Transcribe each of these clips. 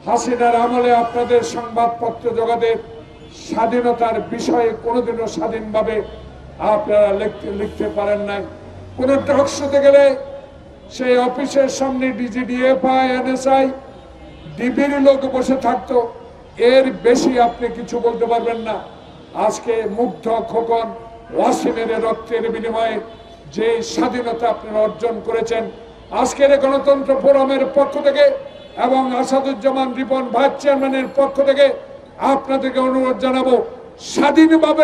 হাসিনার আমলে আপনাদের সংবাদপত্র জগতের স্বাধীনতার বিষয়ে কোনোদিনও স্বাধীনভাবে আপনারা লিখতে পারেন নাই। কোন টকশোতে গেলে সেই অফিসের সামনে ডিজিডিএফআই, এনএসআই, ডিবির লোক বসে থাকতো, এর বেশি আপনি কিছু বলতে পারবেন না। আজকে মুগ্ধ খোকন ওয়াসিমের রক্তের বিনিময়ে যে স্বাধীনতা আপনারা অর্জন করেছেন, আজকের গণতন্ত্র ফোরামের পক্ষ থেকে এবং আসাদুজ্জামান রিপন ভাইস চেয়ারম্যানের পক্ষ থেকে আপনাদেরকে অনুরোধ জানাবো, স্বাধীনভাবে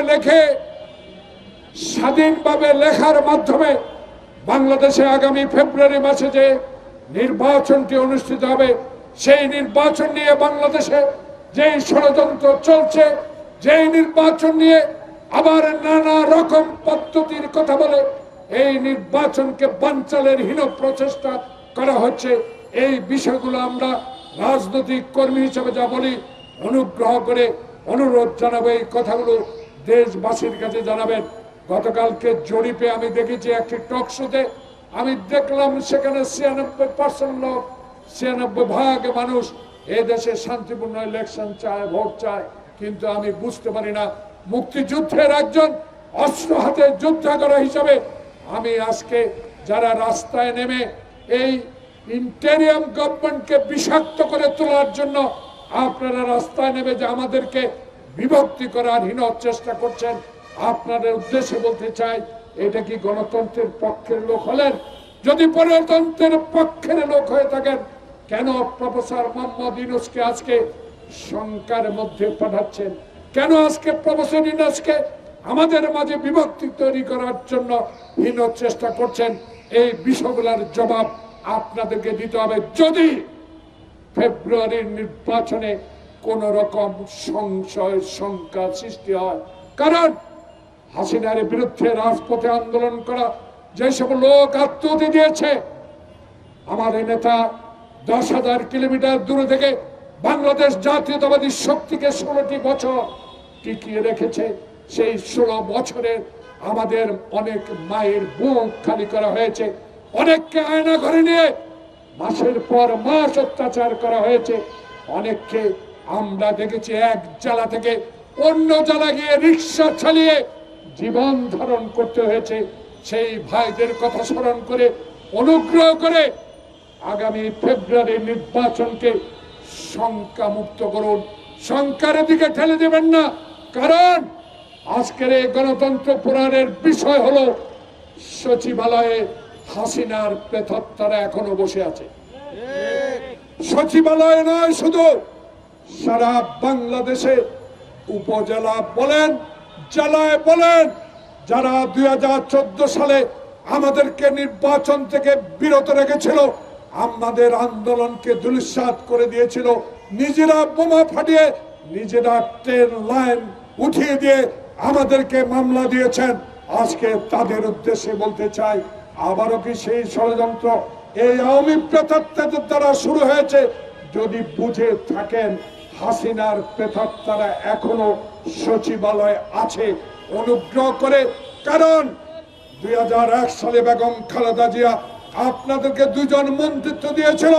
লেখার মাধ্যমে বাংলাদেশে আগামী ফেব্রুয়ারি মাসে যে নির্বাচনটি অনুষ্ঠিত হবে, সেই নির্বাচন নিয়ে বাংলাদেশে যেই ষড়যন্ত্র চলছে, যেই নির্বাচন নিয়ে আবার নানা রকম পদ্ধতির কথা বলে এই নির্বাচনকে বানচালের হীন প্রচেষ্টা করা হচ্ছে, এই বিষয়গুলো আমরা রাজনৈতিক কর্মী হিসেবে যা বলি, অনুগ্রহ করে অনুরোধ জানাবো এই কথাগুলো দেশবাসীর কাছে জানাবেন। গতকালকে জরিপে আমি দেখেছি একটি টক শোতে, আমি দেখলাম সেখানে 96% লোক, 96% মানুষ এ দেশে শান্তিপূর্ণ ইলেকশন চায়, ভোট চায়। কিন্তু আমি বুঝতে পারি না, মুক্তিযুদ্ধের একজন অস্ত্র হাতে যোদ্ধা করা হিসাবে আমি আজকে যারা রাস্তায় নেমে এই ইন্টেরিয়াম গভর্নমেন্টকে বিষাক্ত করে তোলার জন্য আপনারা রাস্তায় নেমে যে আমাদেরকে বিভক্তি করার হীন চেষ্টা করছেন, আপনাদের উদ্দেশ্যে বলতে চাই, এটা কি গণতন্ত্রের পক্ষের লোক হলেন? যদি গণতন্ত্রের পক্ষের লোক হয়ে থাকেন, কেন প্রফেসর মোহাম্মদ ইউনূসকে আজকে শঙ্কার মধ্যে পাঠাচ্ছেন? কেন আজকে প্রফেসর ইউনূসকে আমাদের মাঝে বিভক্তি তৈরি করার জন্য হীন চেষ্টা করছেন? এই বিষয়গুলোর জবাব আপনাদেরকে দিতে হবে যদি ফেব্রুয়ারির নির্বাচনে কোন রকম সংশয় শঙ্কা সৃষ্টি হয়। কারণ হাসিনার বিরুদ্ধে রাজপথে আন্দোলন করা যেসব লোক আত্মহত্যা দিয়েছে, আমাদের নেতা 10,000 কিলোমিটার দূরে থেকে বাংলাদেশ জাতীয়তাবাদী শক্তিকে 16টি বছর টিকিয়ে রেখেছে। সেই 16 বছরের আমাদের অনেক মায়ের বুক খালি করা হয়েছে, অনেককে আয়না ঘরে নিয়ে মাসের পর মাস অত্যাচার করা হয়েছে, অনেককে আমরা দেখেছি এক জেলা থেকে অন্য জেলা গিয়ে রিক্সা চালিয়ে জীবন ধারণ করতে হয়েছে। সেই ভাইদের কথা স্মরণ করে অনুগ্রহ করে আগামী ফেব্রুয়ারি নির্বাচনকে শঙ্কা মুক্ত করুন, শঙ্কার দিকে ঠেলে দেবেন না। কারণ আজকের এই গণতন্ত্র পুরাণের বিষয় হলো সচিবালয়ে হাসিনার প্রেতাত্মারা এখনো বসে আছে। সচিবালয় নয়, শুধু সারা বাংলাদেশে উপজেলা বলেন, জেলায় বলেন, যারা 2014 সালে আমাদেরকে নির্বাচন থেকে বিরত রেখেছিল, আমাদের আন্দোলনকে ধূলিসাৎ করে দিয়েছিল, নিজেরা বোমা ফাটিয়ে, নিজেরা ট্রেন লাইন উঠিয়ে দিয়ে আমাদেরকে মামলা দিয়েছেন, আজকে তাদের উদ্দেশ্যে বলতে চাই, আবারও কি সেই ষড়যন্ত্র এই আওয়ামী প্রেতাত্মাদের দ্বারা শুরু হয়েছে? যদি বুঝে থাকেন হাসিনার প্রেতাত্মারা এখনো সচিবালয় আছে, অনুগ্রহ করে। কারণ 2001 সালে বেগম খালেদা জিয়া আপনাদেরকে 2 জন মন্ত্রিত্ব দিয়েছিল,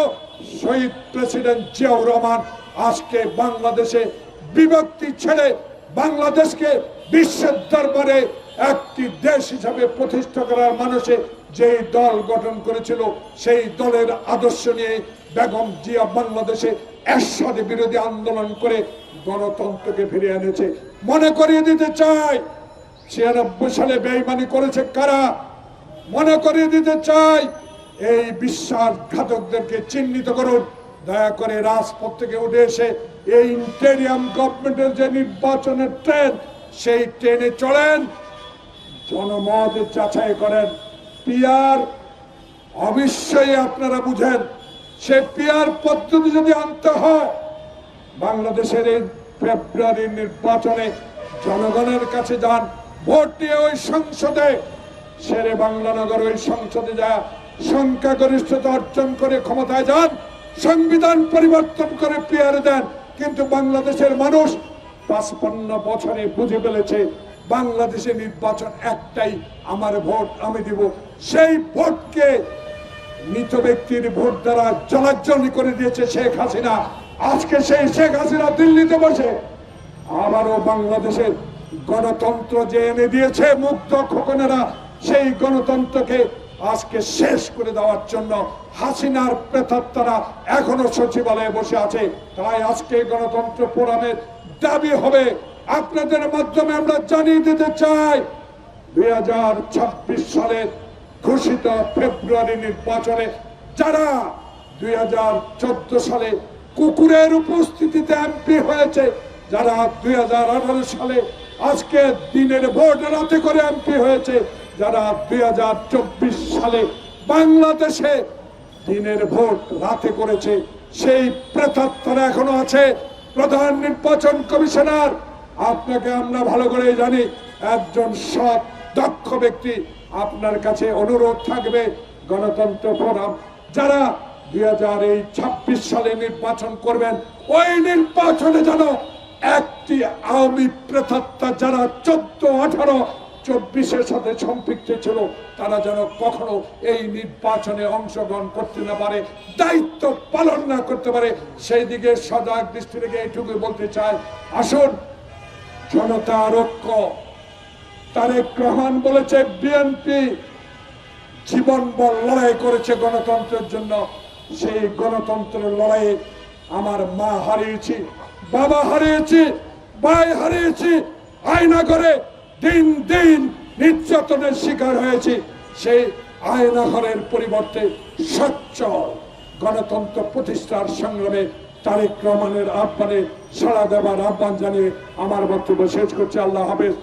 শহীদ প্রেসিডেন্ট জিয়াউর রহমান আজকে বাংলাদেশে বিভক্তি ছেড়ে বাংলাদেশকে বিশ্বের দরবারে একটি দেশ হিসাবে প্রতিষ্ঠা করার মানুষে যেই দল গঠন করেছিল, সেই দলের আদর্শ নিয়ে বেগম জিয়া বাংলাদেশে এরশাদ বিরোধী আন্দোলন করে গণতন্ত্রকে ফিরিয়ে এনেছে। মনে করিয়ে দিতে চাই 96 সালে বেঈমানি করেছে কারা, মনে করিয়ে দিতে চাই এই বিশ্বাসঘাতকদেরকে চিহ্নিত করুন। দয়া করে রাজপথ থেকে উঠে এসে এই ইন্টেরিয়াম গভর্নমেন্টের যে নির্বাচনের ট্রেন, সেই ট্রেনে চলেন, জনমত যাচাই করেন। পিআর অবশ্যই আপনারা বুঝেন, সে পিআর পদ্ধতি যদি আনতে হয়, বাংলাদেশের এই ফেব্রুয়ারির নির্বাচনে জনগণের কাছে যান, ভোট দিয়ে ওই সংসদে, শেরে বাংলানগর ওই সংসদে যা সংখ্যাগরিষ্ঠতা অর্জন করে ক্ষমতায় যান, সংবিধান পরিবর্তন করে পিআর দেন। কিন্তু বাংলাদেশের মানুষ 55 বছরে বুঝে ফেলেছে বাংলাদেশের নির্বাচন একটাই, আমার ভোট আমি দিব। সেই ভোটকে মৃত ব্যক্তির ভোট দ্বারা জলাজ্জলি করে দিয়েছে শেখ হাসিনা। আজকে সেই শেখ হাসিনা দিল্লিতে বসে আবারও বাংলাদেশের গণতন্ত্র যে এনে দিয়েছে মুক্ত খোকনেরা, সেই গণতন্ত্রকে আজকে শেষ করে দেওয়ার জন্য হাসিনার প্রেতাত্মারা এখনো সচিবালয়ে বসে আছে। তাই আজকে গণতন্ত্র ফোরামের দাবি হবে, আপনাদের মাধ্যমে আমরা জানিয়ে দিতে চাই 2026 সালের ঘোষিত ফেব্রুয়ারি নির্বাচনে যারা 2014 সালে কুকুরের উপস্থিতিতে এমপি হয়েছে, যারা 2018 সালে আজকে দিনের ভোট রাতে করে এমপি হয়েছে, যারা 2024 সালে বাংলাদেশে দিনের ভোট রাতে করেছে, সেই প্রেতাত্মারা এখনো আছে। প্রধান নির্বাচন কমিশনার, আপনাকে আমরা ভালো করে জানি, একজন সৎ দক্ষ ব্যক্তি, আপনার কাছে অনুরোধ থাকবে গণতন্ত্র ফোরাম যারা 2026 সালে নির্বাচন করবেন, ওই নির্বাচনে যেন একটি আওয়ামী প্রেতাত্মা যারা 14, 18, 24-এর সাথে সম্পৃক্ত ছিল তারা যেন কখনো এই নির্বাচনে অংশগ্রহণ করতে না পারে, দায়িত্ব পালন না করতে পারে, সেই দিকে সজাগ দৃষ্টি রেখে এইটুকু বলতে চাই, আসুন জনতার ঐক্য। তারেক রহমান বলেছে বিএনপি জীবন বল লড়াই করেছে গণতন্ত্রের জন্য, সেই গণতন্ত্রের লড়াইয়ে আমার মা হারিয়েছি, বাবা হারিয়েছি, ভাই হারিয়েছি, আয়না করে দিন দিন নির্যাতনের শিকার হয়েছি। সেই আয়না ঘরের পরিবর্তে সচ্চল গণতন্ত্র প্রতিষ্ঠার সংগ্রামে তারেক রহমানের আহ্বানে সাড়া দেওয়ার আহ্বান জানিয়ে আমার বক্তব্য শেষ করছি। আল্লাহ হাফেজ।